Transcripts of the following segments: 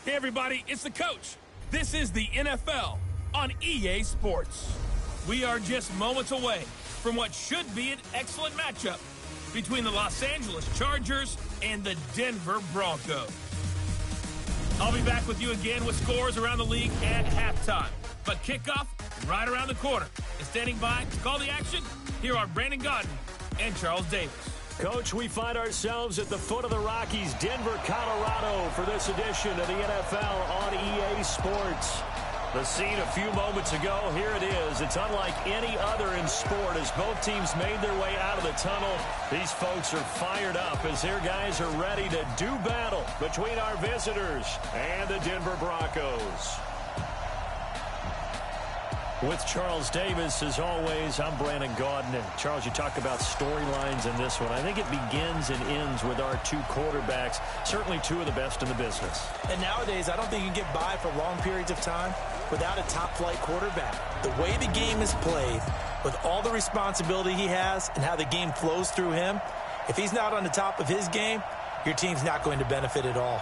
Hey, everybody, it's the coach. This is the NFL on EA Sports. We are just moments away from what should be an excellent matchup between the Los Angeles Chargers and the Denver Broncos. I'll be back with you again with scores around the league at halftime. But kickoff right around the corner. And standing by to call the action, here are Brandon Gaudin and Charles Davis. Coach, we find ourselves at the foot of the Rockies, Denver, Colorado, for this edition of the NFL on EA Sports. The scene a few moments ago, here it is. It's unlike any other in sport as both teams made their way out of the tunnel. These folks are fired up as their guys are ready to do battle between our visitors and the Denver Broncos. With Charles Davis, as always, I'm Brandon Gaudin. And Charles, you talk about storylines in this one. I think it begins and ends with our two quarterbacks, certainly two of the best in the business. And nowadays, I don't think you can get by for long periods of time without a top-flight quarterback. The way the game is played, with all the responsibility he has and how the game flows through him, if he's not on the top of his game, your team's not going to benefit at all.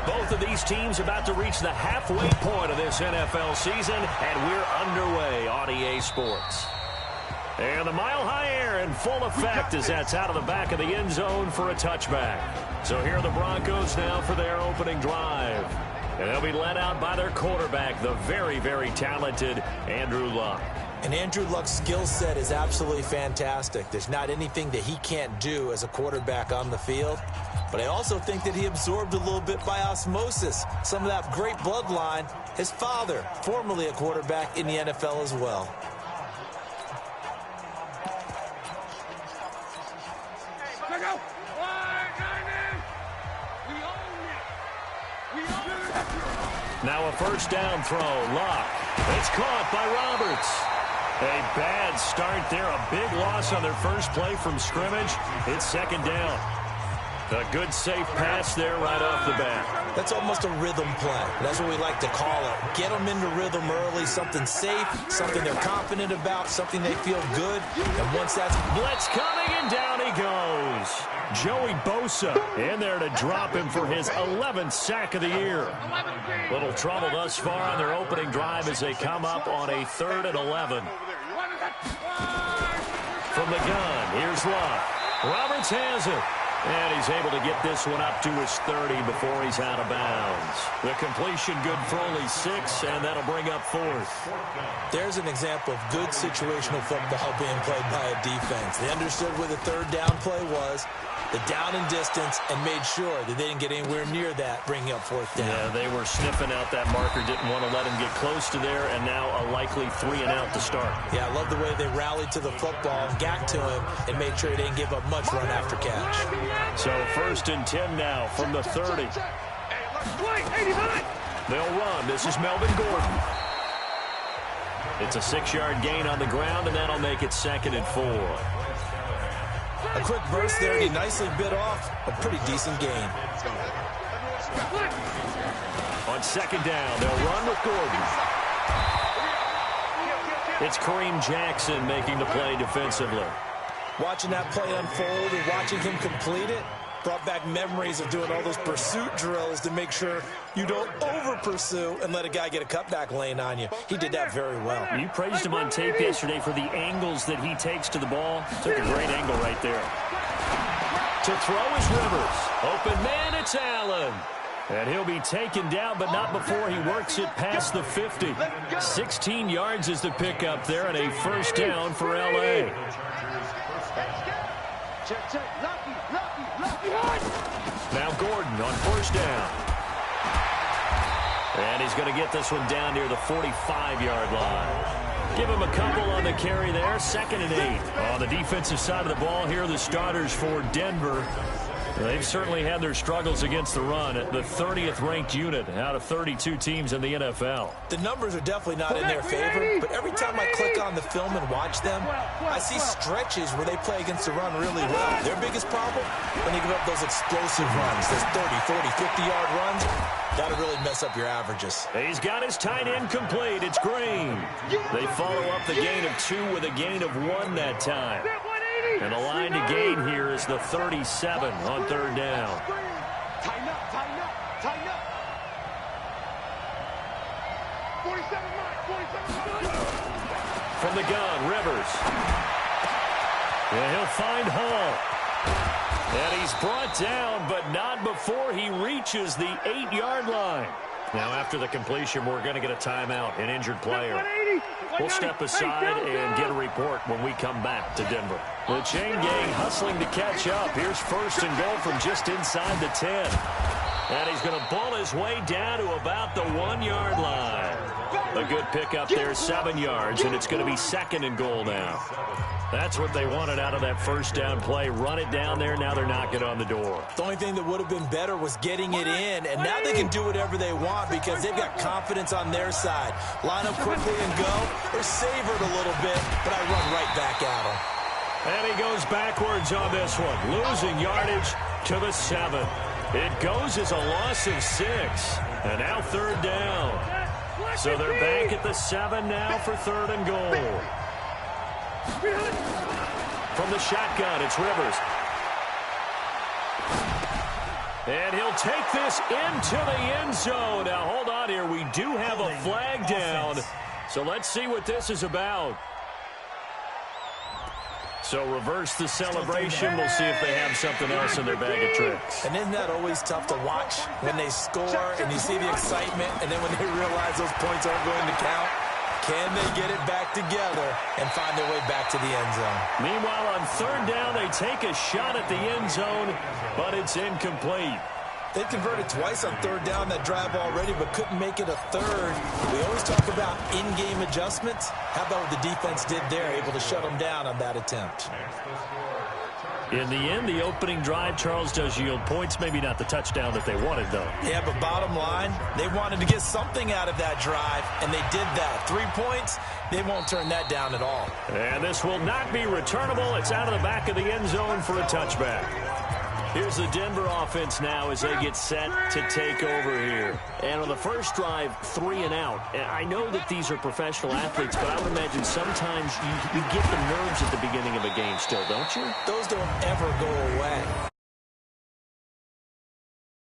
Both of these teams about to reach the halfway point of this NFL season, and we're underway on EA Sports. And the mile-high air in full effect as that's out of the back of the end zone for a touchback. So here are the Broncos now for their opening drive. And they'll be led out by their quarterback, the very, very talented Andrew Luck. And Andrew Luck's skill set is absolutely fantastic. There's not anything that he can't do as a quarterback on the field. But I also think that he absorbed a little bit by osmosis some of that great bloodline. His father, formerly a quarterback in the NFL as well. Now a first down throw. Luck. It's caught by Roberts. A bad start there. A big loss on their first play from scrimmage. It's second down. A good, safe pass there right off the bat. That's almost a rhythm play. That's what we like to call it. Get them into rhythm early, something safe, something they're confident about, something they feel good. And once that's... Blitz coming, and down he goes. Joey Bosa in there to drop him for his 11th sack of the year. Little trouble thus far on their opening drive as they come up on a 3rd and 11. From the gun, here's Luck. Roberts has it. And he's able to get this one up to his 30 before he's out of bounds. The completion good for only 6, and that'll bring up 4th. There's an example of good situational football being played by a defense. They understood where the third down play was, the down and distance, and made sure that they didn't get anywhere near that, bringing up 4th down. Yeah, they were sniffing out that marker, didn't want to let him get close to there, and now a likely 3 and out to start. Yeah, I love the way they rallied to the football and got to him and made sure he didn't give up much run after catch. So 1st and 10 now from the 30. They'll run. This is Melvin Gordon. It's a 6-yard gain on the ground, and that'll make it 2nd and 4. A quick burst there, and he nicely bit off a pretty decent gain. On 2nd down, they'll run with Gordon. It's Kareem Jackson making the play defensively. Watching that play unfold and watching him complete it brought back memories of doing all those pursuit drills to make sure you don't over-pursue and let a guy get a cutback lane on you. He did that very well. You praised him on tape yesterday for the angles that he takes to the ball. Took a great angle right there. To throw is Rivers. Open man, it's Allen. And he'll be taken down, but not before he works it past the 50. 16 yards is the pickup there, and a 1st down for L.A. Now Gordon on 1st down. And he's going to get this one down near the 45-yard line. Give him a couple on the carry there. 2nd and 8. On the defensive side of the ball, here are the starters for Denver. They've certainly had their struggles against the run. The 30th ranked unit out of 32 teams in the NFL. The numbers are definitely not in their favor, but every time I click on the film and watch them, I see stretches where they play against the run really well. Their biggest problem, when they give up those explosive runs, those 30, 40, 50-yard runs, that'll really mess up your averages. He's got his tight end complete. It's Green. They follow up the gain of 2 with a gain of 1 that time. And the line to gain here is the 37 on third down. Tighten up, tighten up, tighten up. 47 From the gun, Rivers. And he'll find Hall. And he's brought down, but not before he reaches the 8-yard line. Now, after the completion, we're going to get a timeout, an injured player. We'll step aside and get a report when we come back to Denver. The chain gang hustling to catch up. Here's first and goal from just inside the 10. And he's going to ball his way down to about the 1-yard line. A good pickup there, 7 yards, and it's going to be second and goal now. That's what they wanted out of that first down play. Run it down there. Now they're knocking on the door. The only thing that would have been better was getting it in, and now they can do whatever they want because they've got confidence on their side. Line up quickly and go, or savor it a little bit, but I run right back at him. And he goes backwards on this one, losing yardage to the 7. It goes as a loss of 6, and now third down. So they're back at the 7 now for third and goal. From the shotgun, it's Rivers. And he'll take this into the end zone. Now, hold on here. We do have a flag down. So let's see what this is about. So reverse the celebration. We'll see if they have something else in their bag of tricks. And isn't that always tough to watch when they score and you see the excitement, and then when they realize those points aren't going to count? Can they get it back together and find their way back to the end zone? Meanwhile, on third down, they take a shot at the end zone, but it's incomplete. They converted twice on third down that drive already, but couldn't make it a third. We always talk about in-game adjustments. How about what the defense did there, able to shut them down on that attempt? In the end, the opening drive, Charles, does yield points. Maybe not the touchdown that they wanted, though. Yeah, but bottom line, they wanted to get something out of that drive, and they did that. 3 points, they won't turn that down at all. And this will not be returnable. It's out of the back of the end zone for a touchback. Here's the Denver offense now as they get set to take over here. And on the first drive, 3 and out. And I know that these are professional athletes, but I would imagine sometimes you get the nerves at the beginning of a game still, don't you? Those don't ever go away.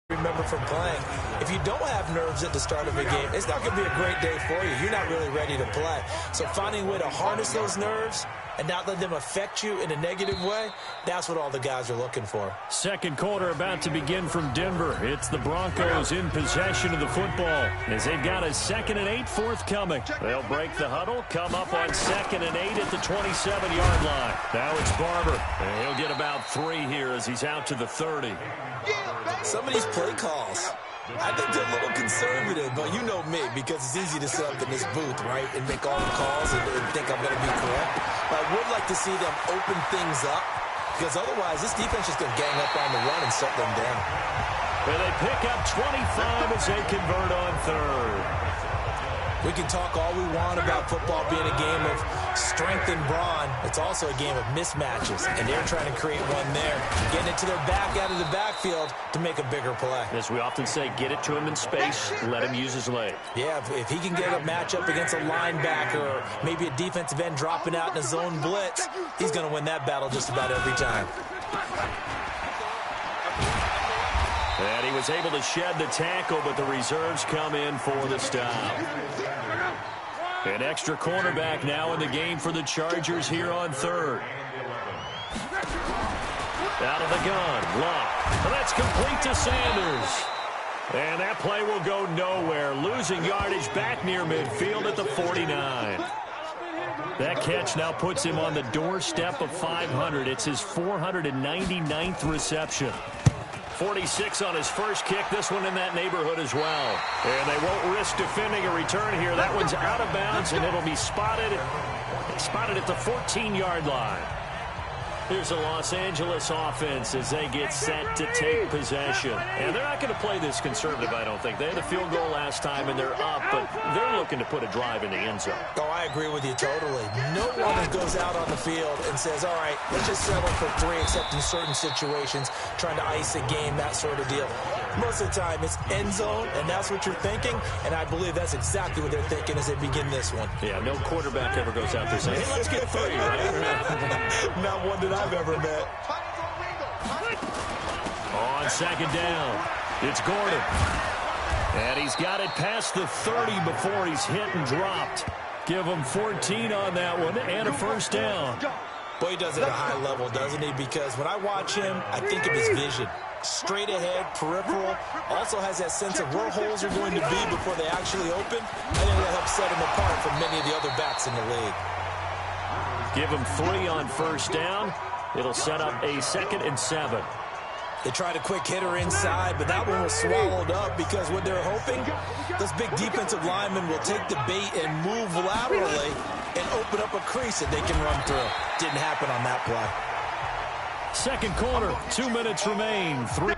Remember from playing, if you don't have nerves at the start of a game, it's not going to be a great day for you. You're not really ready to play. So finding a way to harness those nerves and not let them affect you in a negative way, that's what all the guys are looking for. Second quarter about to begin from Denver. It's the Broncos in possession of the football as they've got a 2nd and 8 forthcoming. They'll break the huddle, come up on 2nd and 8 at the 27-yard line. Now it's Barber, and he'll get about 3 here as he's out to the 30. Some of these play calls, I think they're a little conservative, but you know me, because it's easy to sit up in this booth, right, and make all the calls and think I'm going to be correct. But I would like to see them open things up, because otherwise this defense is going to gang up on the run and shut them down. And they pick up 25 as they convert on third. We can talk all we want about football being a game of strength and brawn. It's also a game of mismatches, and they're trying to create one there, getting it to their back out of the backfield to make a bigger play. As we often say, get it to him in space, let him use his leg. Yeah, if he can get a matchup against a linebacker or maybe a defensive end dropping out in a zone blitz, he's going to win that battle just about every time. And he was able to shed the tackle, but the reserves come in for the stop. An extra cornerback now in the game for the Chargers here on third. Out of the gun, Locke. And that's complete to Sanders. And that play will go nowhere. Losing yardage back near midfield at the 49. That catch now puts him on the doorstep of 500. It's his 499th reception. 46 on his first kick. This one in that neighborhood as well. And they won't risk defending a return here. That one's out of bounds, and it'll be spotted at the 14-yard line. Here's a Los Angeles offense as they get set to take possession. And they're not going to play this conservative, I don't think. They had a field goal last time, and they're up, but they're looking to put a drive in the end zone. Oh, I agree with you totally. No one goes out on the field and says, all right, let's just settle for 3, except in certain situations, trying to ice a game, that sort of deal. Most of the time, it's end zone, and that's what you're thinking, and I believe that's exactly what they're thinking as they begin this one. Yeah, no quarterback ever goes out there saying, hey, let's get 3, right? Not one that I've ever met. On second down, it's Gordon. And he's got it past the 30 before he's hit and dropped. Give him 14 on that one and a first down. Boy, he does it at a high level, doesn't he? Because when I watch him, I think of his vision. Straight ahead, peripheral, also has that sense of where holes are going to be before they actually open. I think that helps set him apart from many of the other backs in the league. Give him 3 on first down. It'll set up a 2nd and 7. They tried a quick hitter inside, but that one was swallowed up because what they're hoping, those big defensive linemen will take the bait and move laterally and open up a crease that they can run through. Didn't happen on that play. Second quarter, 2 minutes remain. 3.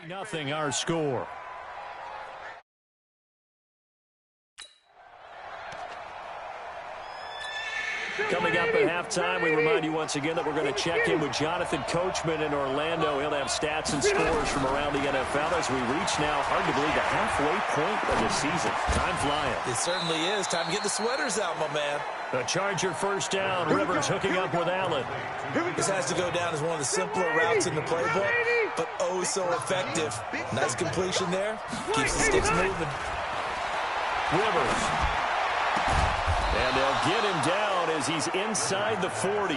Nothing, our score. Coming up at halftime, we remind you once again that we're going to check in with Jonathan Coachman in Orlando. He'll have stats and scores from around the NFL as we reach now, hard to believe, the halfway point of the season. Time flying. It certainly is. Time to get the sweaters out, my man. The Charger first down. Rivers hooking up with Allen. This has to go down as one of the simpler routes in the playbook, but oh so effective. Nice completion there. Keeps the sticks moving. Rivers. And they'll get him down as he's inside the 40.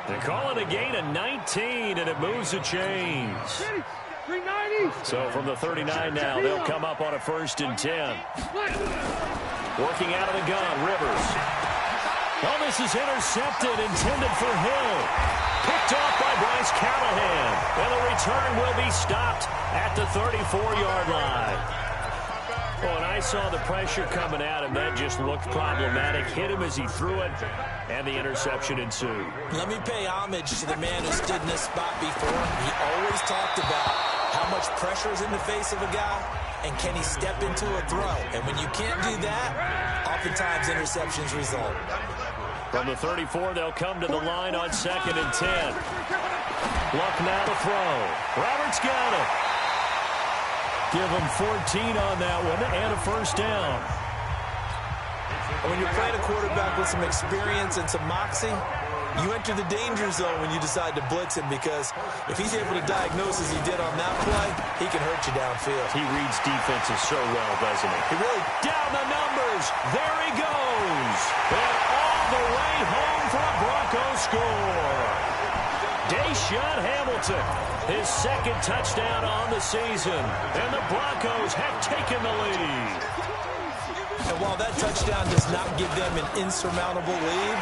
They call it a gain of 19, and it moves the chains. So from the 39 now, they'll come up on a 1st and 10. Working out of the gun, Rivers. Oh, this is intercepted, intended for Hill. Picked off by Bryce Callahan. And the return will be stopped at the 34-yard line. Well, and I saw the pressure coming at him. That just looked problematic. Hit him as he threw it, and the interception ensued. Let me pay homage to the man who stood in this spot before. He always talked about how much pressure is in the face of a guy, and can he step into a throw. And when you can't do that, oftentimes interceptions result. From the 34, they'll come to the line on 2nd and 10. Luck now to throw. Roberts got it. Give him 14 on that one and a 1st down. When you're playing a quarterback with some experience and some moxie, you enter the danger zone when you decide to blitz him, because if he's able to diagnose as he did on that play, he can hurt you downfield. He reads defenses so well, doesn't he? He really down the numbers. There he goes. And all the way home for a Broncos score. Deshaun Hamilton, his 2nd touchdown on the season, and the Broncos have taken the lead. And while that touchdown does not give them an insurmountable lead,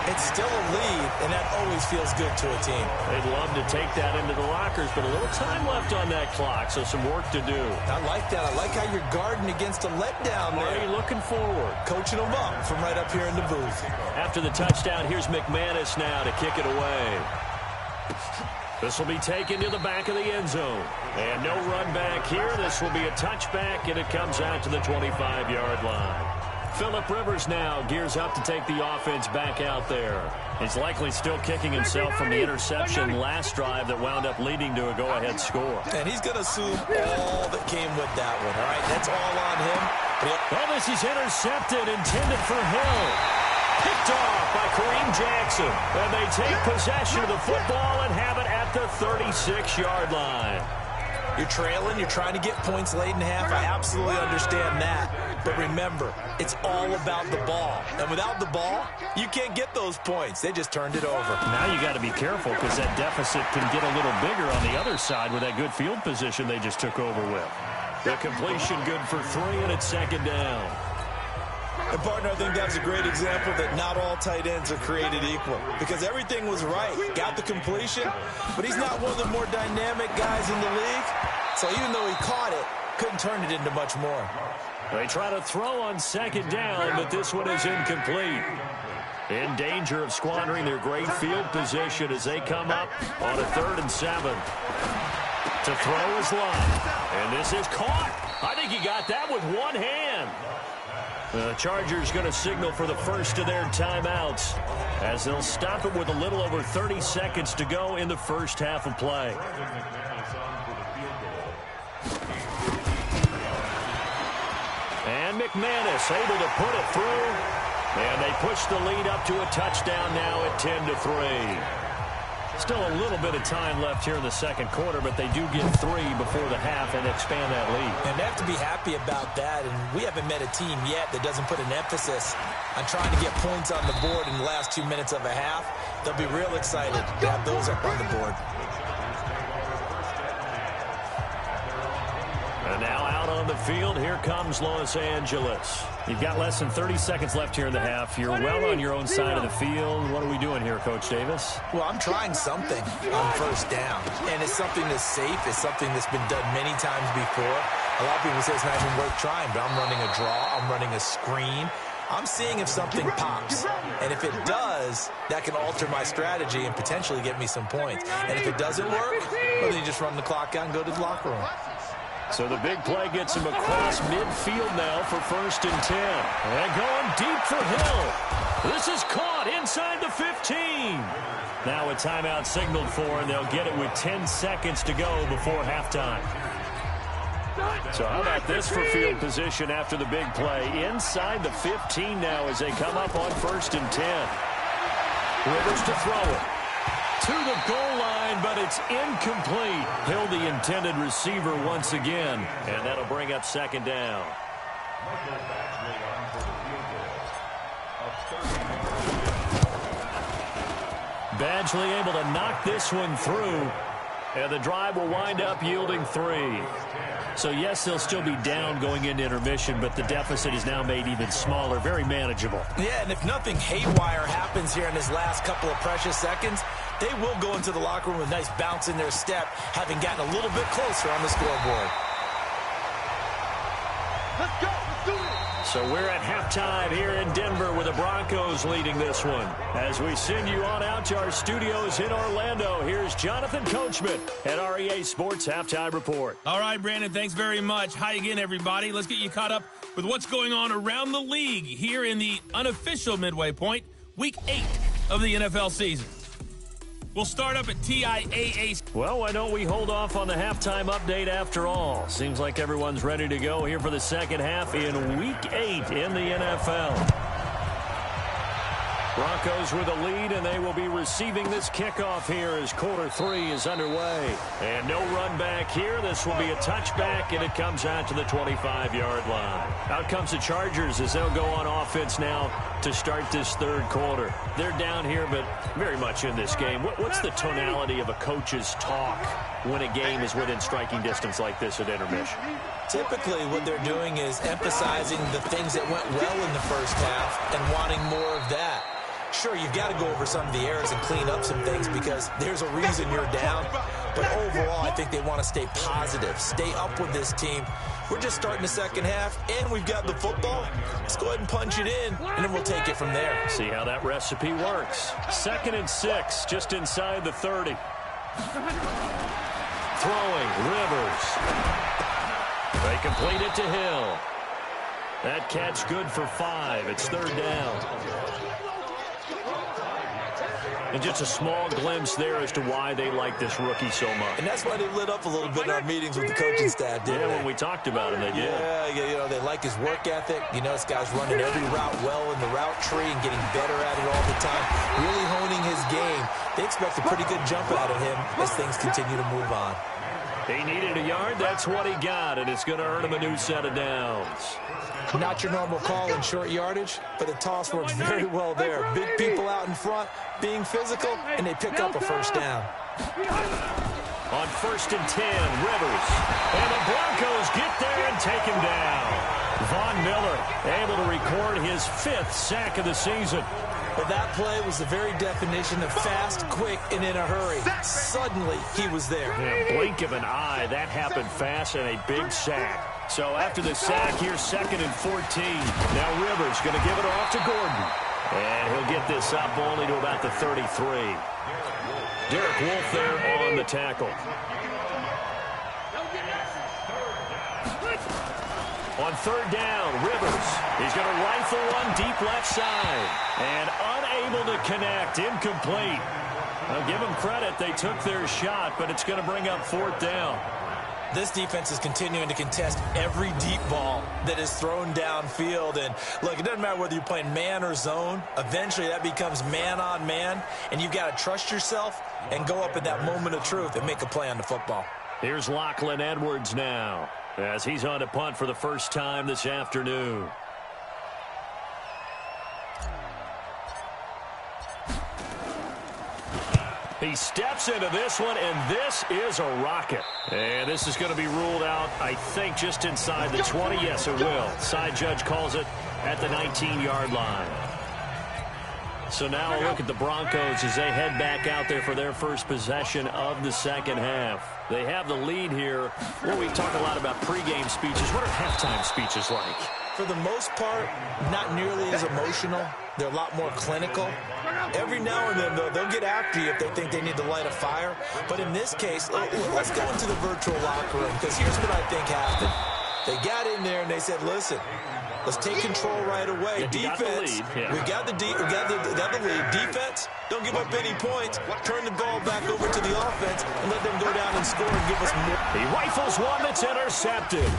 It's still a lead, and that always feels good to a team. They'd love to take that into the lockers, but a little time left on that clock, so some work to do. I like that. I like how you're guarding against a letdown there. Already looking forward. Coaching them up from right up here in the booth. After the touchdown, here's McManus now to kick it away. This will be taken to the back of the end zone. And no run back here. This will be a touchback, and it comes out to the 25-yard line. Phillip Rivers now gears up to take the offense back out there. He's likely still kicking himself from the interception last drive that wound up leading to a go-ahead score. And he's going to assume all that came with that one, all right? That's all on him. Well, this is intercepted, intended for Hill. Picked off by Kareem Jackson. And they take possession of the football and have it at the 36-yard line. You're trailing. You're trying to get points late in half. I absolutely understand that. But remember, it's all about the ball. And without the ball, you can't get those points. They just turned it over. Now you got to be careful because that deficit can get a little bigger on the other side with that good field position they just took over with. The completion good for 3, and it's second down. And, partner, I think that's a great example that not all tight ends are created equal because everything was right. Got the completion, but he's not one of the more dynamic guys in the league. So even though he caught it, couldn't turn it into much more. They try to throw on second down, but this one is incomplete. In danger of squandering their great field position as they come up on a 3rd and 7. To throw is Love. And this is caught. I think he got that with one hand. The Chargers going to signal for the first of their timeouts as they'll stop it with a little over 30 seconds to go in the first half of play. And McManus able to put it through. And they push the lead up to a touchdown now at 10-3. Still a little bit of time left here in the second quarter, but they do get 3 before the half and expand that lead. And they have to be happy about that, and we haven't met a team yet that doesn't put an emphasis on trying to get points on the board in the last 2 minutes of a half. They'll be real excited to have those up on the board. And now out on the field, here comes Los Angeles. You've got less than 30 seconds left here in the half. You're well on your own side of the field. What are we doing here, Coach Davis? Well, I'm trying something on first down, and it's something that's safe. It's something that's been done many times before. A lot of people say it's not even worth trying, but I'm running a draw. I'm running a screen. I'm seeing if something pops, and if it does, that can alter my strategy and potentially get me some points. And if it doesn't work, well, then you just run the clock out and go to the locker room. So the big play gets him across midfield now for 1st and 10. And going deep for Hill. This is caught inside the 15. Now a timeout signaled for, and they'll get it with 10 seconds to go before halftime. So how about this for field position after the big play? Inside the 15 now as they come up on 1st and 10. Rivers to throw it. To the goal line, but it's incomplete. Hill, the intended receiver once again, and that'll bring up second down. Badgley able to knock this one through, and the drive will wind up yielding 3. So, yes, they'll still be down going into intermission, but the deficit is now made even smaller, very manageable. Yeah, and if nothing haywire happens here in this last couple of precious seconds, they will go into the locker room with a nice bounce in their step, having gotten a little bit closer on the scoreboard. Let's go. Let's do it. So we're at halftime here in Denver with the Broncos leading this one. As we send you on out to our studios in Orlando, here's Jonathan Coachman at REA Sports Halftime Report. All right, Brandon, thanks very much. Hi again, everybody. Let's get you caught up with what's going on around the league here in the unofficial midway point, Week 8 of the NFL season. We'll start up at TIAA. Well, why don't we hold off on the halftime update after all? Seems like everyone's ready to go here for the second half in Week 8 in the NFL. Broncos with a lead, and they will be receiving this kickoff here as quarter 3 is underway. And no run back here. This will be a touchback, and it comes out to the 25-yard line. Out comes the Chargers as they'll go on offense now to start this third quarter. They're down here, but very much in this game. What's the tonality of a coach's talk when a game is within striking distance like this at intermission? Typically, what they're doing is emphasizing the things that went well in the first half and wanting more of that. Sure, you've got to go over some of the errors and clean up some things because there's a reason you're down. But overall, I think they want to stay positive, stay up with this team. We're just starting the second half, and we've got the football. Let's go ahead and punch it in, and then we'll take it from there. See how that recipe works. 2nd and 6, just inside the 30. Throwing, Rivers. They complete it to Hill. That catch good for 5. It's 3rd down. And just a small glimpse there as to why they like this rookie so much. And that's why they lit up a little bit in our meetings with the coaching staff, didn't they? Yeah, when we talked about him, they did. Yeah, they like his work ethic. You know, this guy's running every route well in the route tree and getting better at it all the time, really honing his game. They expect a pretty good jump out of him as things continue to move on. He needed a yard. That's what he got, and it's going to earn him a new set of downs. Not your normal call in short yardage, but the toss works very well there. Big people out in front, being physical, and they pick up a first down. On 1st and 10, Rivers. And the Broncos get there and take him down. Von Miller able to record his 5th sack of the season. Well, that play was the very definition of fast, quick, and in a hurry. Suddenly, he was there. Yeah, blink of an eye, that happened fast and a big sack. So after the sack, here's 2nd and 14. Now Rivers going to give it off to Gordon. And he'll get this up only to about the 33. Derek Wolfe there on the tackle. On 3rd down, Rivers. He's going to rifle one deep left side. And unable to connect, incomplete. I'll give them credit. They took their shot, but it's going to bring up 4th down. This defense is continuing to contest every deep ball that is thrown downfield. And, look, it doesn't matter whether you're playing man or zone. Eventually, that becomes man on man. And you've got to trust yourself and go up at that moment of truth and make a play on the football. Here's Lachlan Edwards now as he's on to punt for the first time this afternoon. He steps into this one, and this is a rocket. And this is going to be ruled out, I think, just inside the 20. Yes, it will. Side judge calls it at the 19-yard line. So now a look at the Broncos as they head back out there for their first possession of the second half. They have the lead here. Well, we talk a lot about pregame speeches. What are halftime speeches like? For the most part, not nearly as emotional. They're a lot more clinical. Every now and then, though, they'll get after you if they think they need to light a fire. But in this case, let's go into the virtual locker room, because here's what I think happened. They got in there and they said, listen, let's take control right away. Defense, we got the lead. Defense, don't give up any points. Turn the ball back over to the offense and let them go down and score and give us more. He rifles one that's intercepted.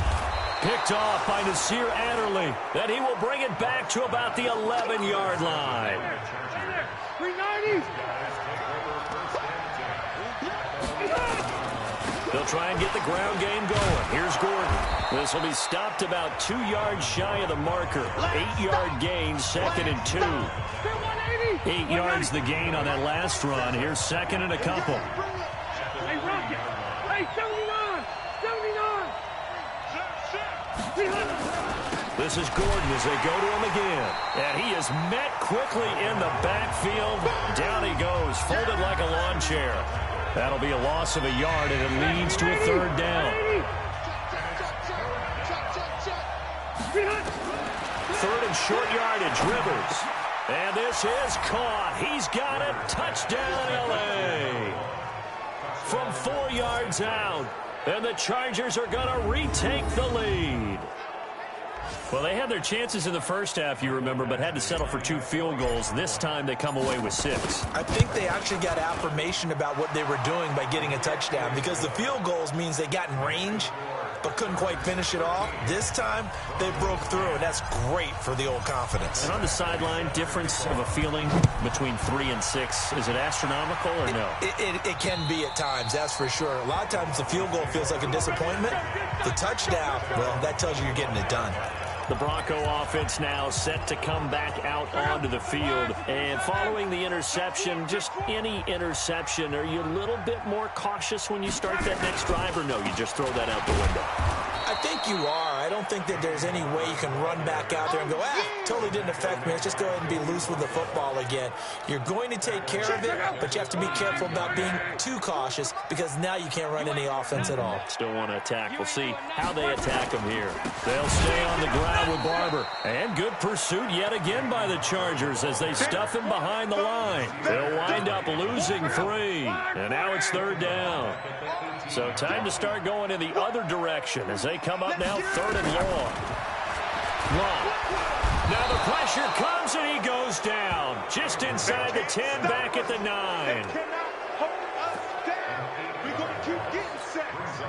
Picked off by Nasir Adderley. Then he will bring it back to about the 11-yard line. 390. They'll try and get the ground game going. Here's Gordon. This will be stopped about 2 yards shy of the marker. 8-yard gain, 2nd and 2. 8 yards the gain on that last run. Here's 2nd and a couple. Hey, Rocket. Hey, 79. 79. This is Gordon as they go to him again. And he is met quickly in the backfield. Down he goes, folded like a lawn chair. That'll be a loss of a yard, and it leads to a 3rd down. 3rd and short yardage, Rivers. And this is caught. He's got it. Touchdown, L.A. From 4 yards out. And the Chargers are going to retake the lead. Well, they had their chances in the first half, you remember, but had to settle for 2 field goals. This time they come away with 6. I think they actually got affirmation about what they were doing by getting a touchdown, because the field goals means they got in range but couldn't quite finish it off. This time they broke through, and that's great for the old confidence. And on the sideline, difference of a feeling between 3 and 6, is it astronomical or no? It can be at times, that's for sure. A lot of times the field goal feels like a disappointment. The touchdown, well, that tells you you're getting it done. The Bronco offense now set to come back out onto the field. And following the interception, just any interception, are you a little bit more cautious when you start that next drive, or no, you just throw that out the window? I think you are. I don't think that there's any way you can run back out there and go, totally didn't affect me. Let's just go ahead and be loose with the football again. You're going to take care of it, but you have to be careful about being too cautious because now you can't run any offense at all. Still want to attack. We'll see how they attack him here. They'll stay on the ground with Barber. And good pursuit yet again by the Chargers as they stuff him behind the line. They'll wind up losing 3. And now it's 3rd down. So time to start going in the other direction as they come up now 3rd and long. Now the pressure comes and he goes down. Just inside the 10, back at the 9.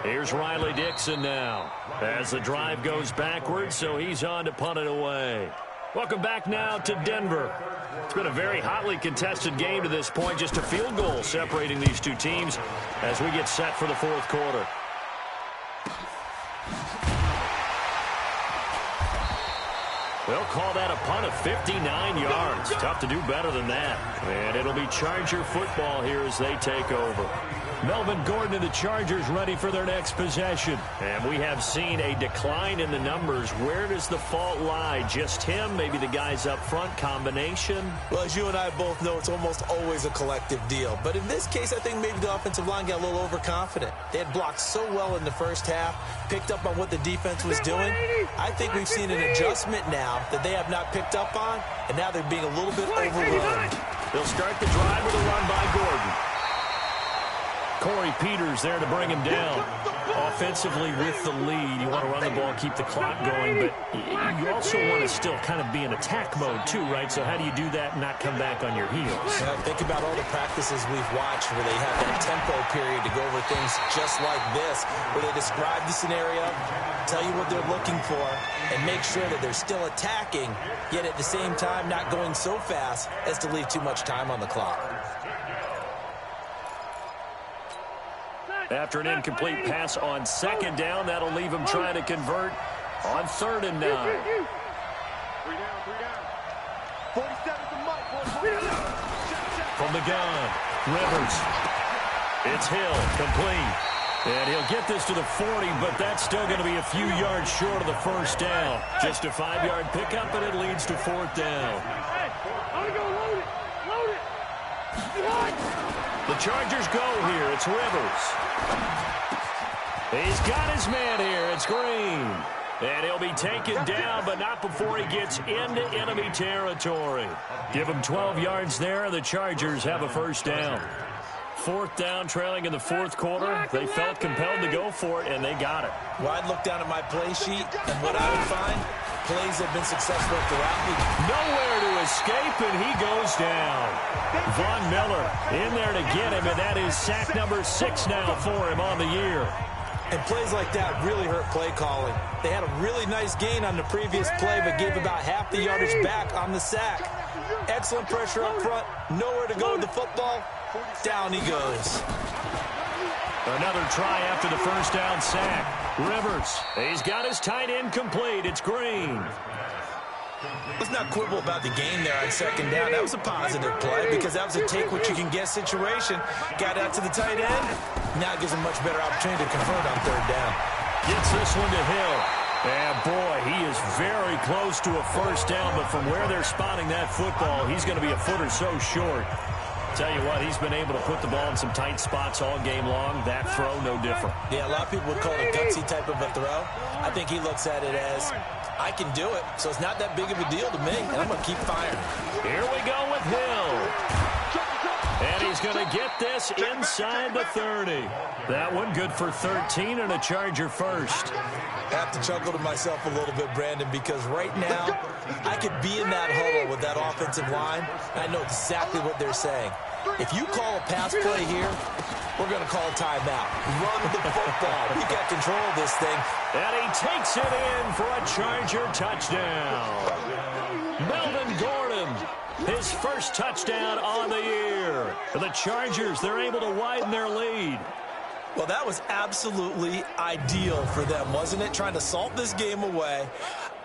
Here's Riley Dixon now as the drive goes backwards, so he's on to punt it away. Welcome back now to Denver. It's been a very hotly contested game to this point. Just a field goal separating these two teams as we get set for the 4th quarter. They'll call that a punt of 59 yards. Tough to do better than that. And it'll be Charger football here as they take over. Melvin Gordon and the Chargers ready for their next possession. And we have seen a decline in the numbers. Where does the fault lie? Just him? Maybe the guys up front? Combination? Well, as you and I both know, it's almost always a collective deal. But in this case, I think maybe the offensive line got a little overconfident. They had blocked so well in the first half, picked up on what the defense was doing. I think we've seen an adjustment now that they have not picked up on, and now they're being a little bit overrun. They'll start the drive with a run by Gordon. Corey Peters there to bring him down. Offensively with the lead, you want to run the ball, keep the clock going, but you also want to still kind of be in attack mode too, right? So how do you do that and not come back on your heels? Think about all the practices we've watched where they have that tempo period to go over things just like this, where they describe the scenario, tell you what they're looking for, and make sure that they're still attacking, yet at the same time not going so fast as to leave too much time on the clock. After an incomplete pass on 2nd down, that'll leave him trying to convert on 3rd and 9. 3 down. 47's a month, boys. From the gun, Rivers. It's Hill, complete. And he'll get this to the 40, but that's still going to be a few yards short of the 1st down. Just a 5-yard pickup, and it leads to 4th down. I'm going to go load it. The Chargers go here. It's Rivers. He's got his man here. It's Green. And he'll be taken down, but not before he gets into enemy territory. Give him 12 yards there, and the Chargers have a 1st down. 4th down, trailing in the 4th quarter. They felt compelled to go for it, and they got it. Well, I'd look down at my play sheet, and what I would find, plays have been successful throughout the game. Nowhere to escape, and he goes down. Von Miller in there to get him, and that is sack number 6 now for him on the year. And plays like that really hurt play calling. They had a really nice gain on the previous play, but gave about half the yardage back on the sack. Excellent pressure up front, nowhere to go with the football. Down he goes. Another try after the 1st down sack. Rivers, he's got his tight end complete. It's Green. Let's not quibble about the game there on 2nd down. That was a positive play because that was a take-what-you-can-get situation. Got out to the tight end. Now it gives him much better opportunity to convert on 3rd down. Gets this one to Hill. And, boy, he is very close to a 1st down, but from where they're spotting that football, he's going to be a foot or so short. Tell you what, he's been able to put the ball in some tight spots all game long. That throw, no different. Yeah, a lot of people would call it a gutsy type of a throw. I think he looks at it as, I can do it, so it's not that big of a deal to me, and I'm going to keep firing. Here we go with Hill. And he's going to get this inside the 30. That one good for 13 and a Charger 1st. I have to chuckle to myself a little bit, Brandon, because right now I could be in that huddle with that offensive line, and I know exactly what they're saying. If you call a pass play here, we're going to call a timeout. Run the football. We got control of this thing. And he takes it in for a Charger touchdown. Melvin Gordon, his 1st touchdown on the year. For the Chargers, they're able to widen their lead. Well, that was absolutely ideal for them, wasn't it? Trying to salt this game away.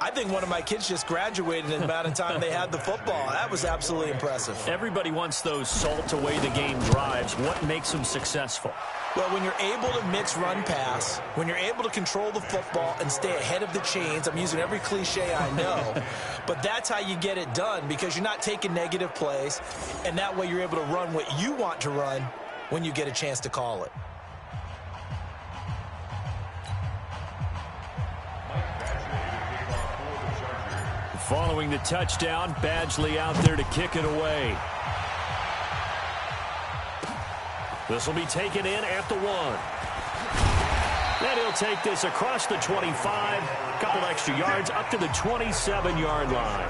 I think one of my kids just graduated in the amount of time they had the football. That was absolutely impressive. Everybody wants those salt away the game drives. What makes them successful? Well, when you're able to mix run-pass, when you're able to control the football and stay ahead of the chains, I'm using every cliche I know, but that's how you get it done because you're not taking negative plays, and that way you're able to run what you want to run when you get a chance to call it. Following the touchdown, Badgley out there to kick it away. This will be taken in at the 1. And he'll take this across the 25, a couple extra yards up to the 27-yard line.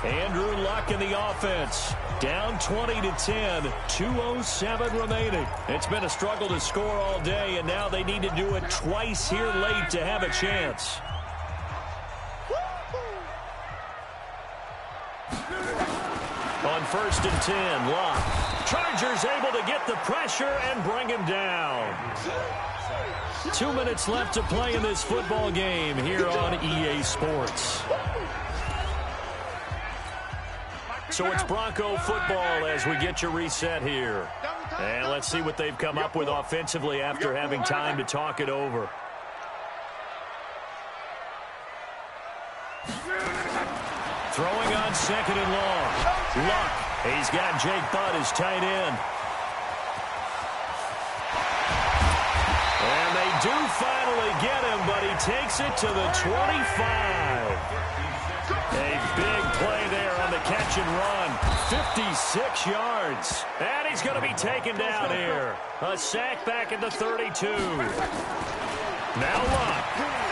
Andrew Luck in the offense. Down 20-10, 2:07 remaining. It's been a struggle to score all day, and now they need to do it twice here late to have a chance. On 1st and 10, Luck. Chargers able to get the pressure and bring him down. 2 minutes left to play in this football game here on EA Sports. So it's Bronco football as we get your reset here. And let's see what they've come up with offensively after having time to talk it over. Throwing on 2nd and long. Luck. He's got Jake Butt as tight end. And they do finally get him, but he takes it to the 25. A big play there on the catch and run. 56 yards. And he's going to be taken down here. A sack back at the 32. Now Luck.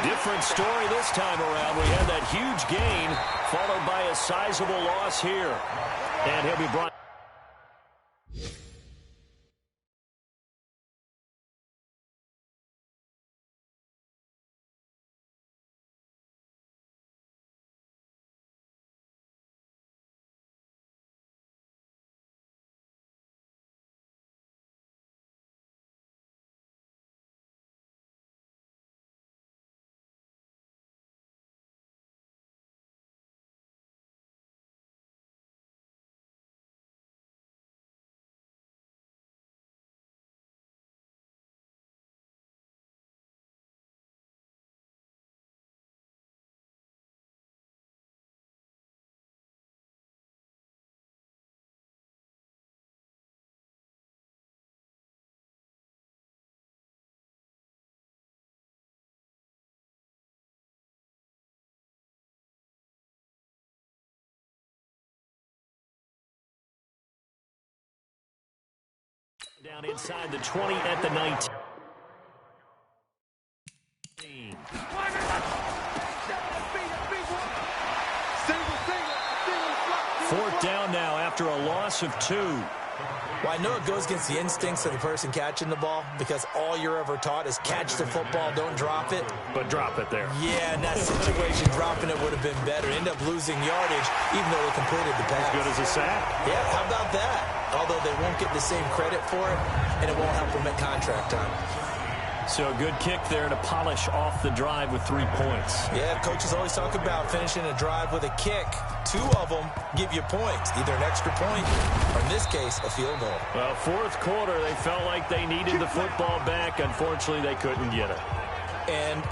Different story this time around. We had that huge gain followed by a sizable loss here. And he'll be brought. Down inside the 20 at the 19. Fourth down now after a loss of 2. Well, I know it goes against the instincts of the person catching the ball because all you're ever taught is catch the football, don't drop it. But drop it there. Yeah, in that situation, dropping it would have been better. End up losing yardage even though they completed the pass. As good as a sack? Yeah, how about that? Although they won't get the same credit for it, and it won't help them at contract time. So a good kick there to polish off the drive with 3 points. Yeah, coaches always talk about finishing a drive with a kick. 2 of them give you points, either an extra point or, in this case, a field goal. Well, fourth quarter, they felt like they needed the football back. Unfortunately, they couldn't get it. And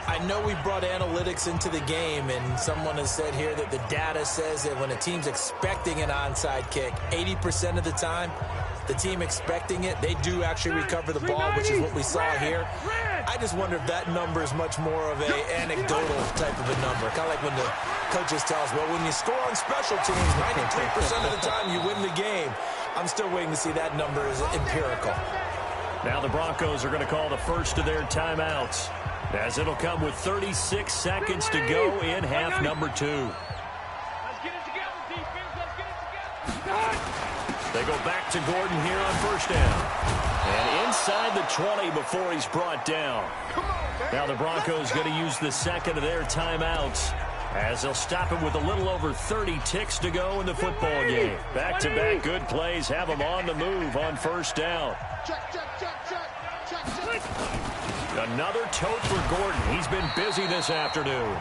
I know we brought analytics into the game, and someone has said here that the data says that when a team's expecting an onside kick, 80% of the time, the team expecting it, they do actually recover the ball, which is what we saw here. I just wonder if that number is much more of a anecdotal type of a number. Kind of like when the coaches tell us, well, when you score on special teams, 93% of the time you win the game. I'm still waiting to see that number is empirical. Now the Broncos are going to call the first of their timeouts, as it'll come with 36 seconds to go in half number 2. Let's get it together, defense. Let's get it together. They go back to Gordon here on first down. And inside the 20 before he's brought down. Now the Broncos going to use the second of their timeouts as they'll stop it with a little over 30 ticks to go in the football game. Back-to-back good plays have them on the move on first down. Another tote for Gordon. He's been busy this afternoon.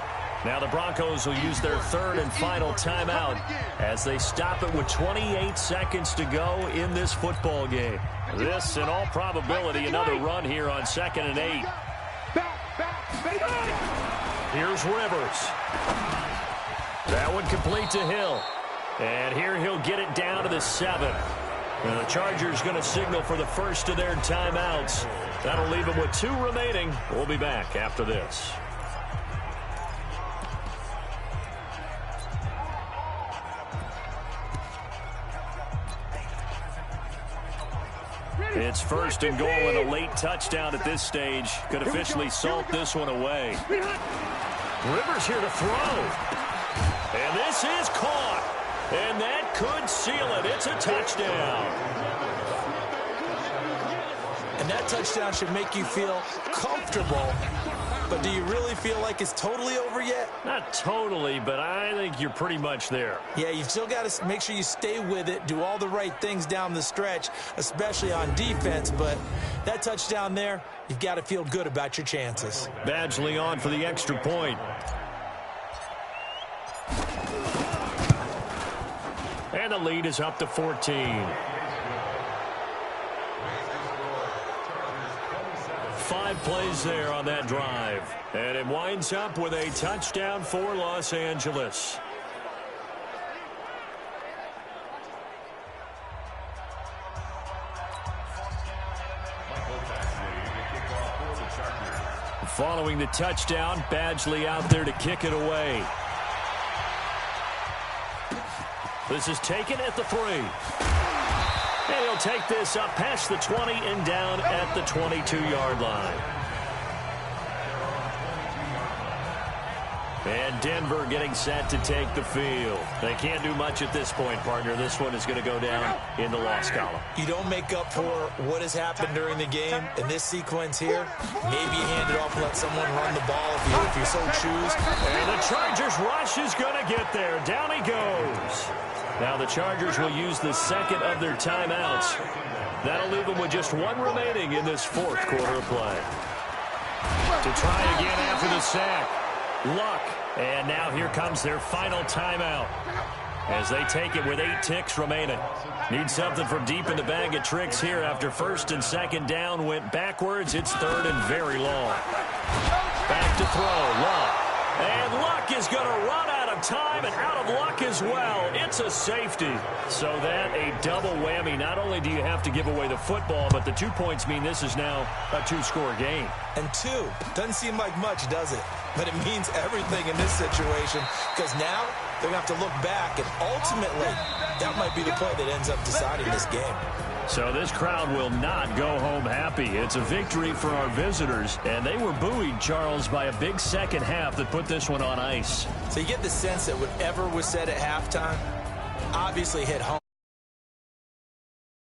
Now the Broncos will use their third and final timeout as they stop it with 28 seconds to go in this football game. This, in all probability, another run here on 2nd and 8. Here's Rivers. That one complete to Hill. And here he'll get it down to the 7. And the Chargers going to signal for the first of their timeouts. That'll leave them with 2 remaining. We'll be back after this. It's 1st and goal and a late touchdown at this stage. Could officially salt this one away. Rivers here to throw. And this is caught. And that could seal it. It's a touchdown. And that touchdown should make you feel comfortable. But do you really feel like it's totally over yet? Not totally, but I think you're pretty much there. Yeah, you've still got to make sure you stay with it, do all the right things down the stretch, especially on defense. But that touchdown there, you've got to feel good about your chances. Badgley on for the extra point. And the lead is up to 14. 5 plays there on that drive. And it winds up with a touchdown for Los Angeles. Following the touchdown, Badgley out there to kick it away. This is taken at the 3. And he'll take this up past the 20 and down at the 22-yard line. And Denver getting set to take the field. They can't do much at this point, partner. This one is going to go down in the loss column. You don't make up for what has happened during the game in this sequence here. Maybe you hand it off and let someone run the ball if you so choose. And the Chargers rush is going to get there. Down he goes. Now the Chargers will use the second of their timeouts. That'll leave them with just 1 remaining in this 4th quarter of play. To try again after the sack. Luck. And now here comes their final timeout as they take it with 8 ticks remaining. Need something from deep in the bag of tricks here after 1st and 2nd down went backwards. It's 3rd and very long. Back to throw. Luck. And Luck is going to run out of time and out of luck as well. It's a safety. So that a double whammy. Not only do you have to give away the football, but the 2 points mean this is now a 2-score game. And 2 doesn't seem like much, does it? But it means everything in this situation because now they're going to have to look back, and ultimately that might be the play that ends up deciding this game. So this crowd will not go home happy. It's a victory for our visitors, and they were buoyed, Charles, by a big second half that put this one on ice. So you get the sense that whatever was said at halftime obviously hit home.